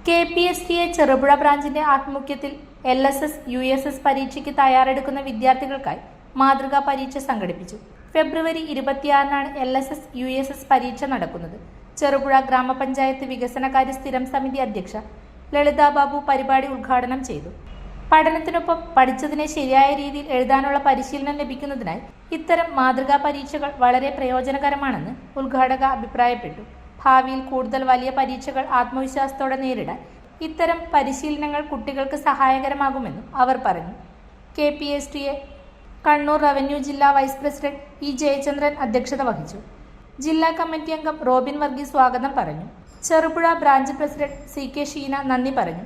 KPSTA Cherupuzha ബ്രാഞ്ചിന്റെ ആഭിമുഖ്യത്തിൽ LSS, USS പരീക്ഷയ്ക്ക് തയ്യാറെടുക്കുന്ന വിദ്യാർത്ഥികൾക്കായി മാതൃകാ പരീക്ഷ സംഘടിപ്പിച്ചു. ഫെബ്രുവരി 26-നാണ് LSS, USS പരീക്ഷ നടക്കുന്നത്. ചെറുപുഴ ഗ്രാമപഞ്ചായത്ത് വികസനകാര്യ സ്ഥിരം സമിതി അധ്യക്ഷ ലളിത ബാബു പരിപാടി ഉദ്ഘാടനം ചെയ്തു. പഠനത്തിനൊപ്പം പഠിച്ചതിനെ ശരിയായ രീതിയിൽ എഴുതാനുള്ള പരിശീലനം ലഭിക്കുന്നതിനായി ഇത്തരം മാതൃകാ പരീക്ഷകൾ വളരെ പ്രയോജനകരമാണെന്ന് ഉദ്ഘാടക അഭിപ്രായപ്പെട്ടു. ഭാവിയിൽ കൂടുതൽ വലിയ പരീക്ഷകൾ ആത്മവിശ്വാസത്തോടെ നേരിടാൻ ഇത്തരം പരിശീലനങ്ങൾ കുട്ടികൾക്ക് സഹായകരമാകുമെന്നും അവർ പറഞ്ഞു. KPSTA കണ്ണൂർ റവന്യൂ ജില്ലാ വൈസ് പ്രസിഡന്റ് E. ജയചന്ദ്രൻ അധ്യക്ഷത വഹിച്ചു. ജില്ലാ കമ്മിറ്റി അംഗം റോബിൻ വർഗീസ് സ്വാഗതം പറഞ്ഞു. Cherupuzha branch president CK Sheena നന്ദി പറഞ്ഞു.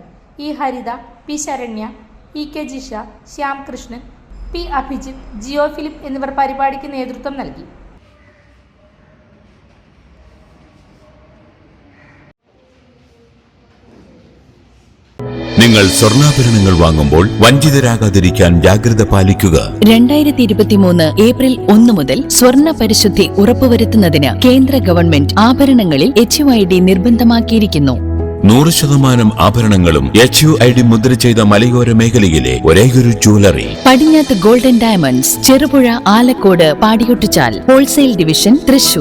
E. Haritha, P. Saranya, EK Jisha, Shyam Krishnan, P. Abhijith, Jio Philip എന്നിവർ പരിപാടിക്ക് നേതൃത്വം നൽകി. നിങ്ങൾ സ്വർണ്ണാഭരണങ്ങൾ വാങ്ങുമ്പോൾ വഞ്ചിതരാകാതിരിക്കാൻ ജാഗ്രത പാലിക്കുക. 2023 ഏപ്രിൽ 1 മുതൽ സ്വർണ്ണ പരിശുദ്ധി ഉറപ്പുവരുത്തുന്നതിന് കേന്ദ്ര ഗവൺമെന്റ് ആഭരണങ്ങളിൽ HUID നിർബന്ധമാക്കിയിരിക്കുന്നു. 100% ആഭരണങ്ങളും HUID മുദ്ര ചെയ്ത മലയോര മേഖലയിലെ ഒരേയൊരു ജ്വല്ലറി പടിഞ്ഞാത്ത് ഗോൾഡൻ ഡയമണ്ട്സ്, ചെറുപുഴ, ആലക്കോട്, പാടിയൊട്ടിച്ചാൽ ഹോൾസെയിൽ ഡിവിഷൻ, തൃശൂർ.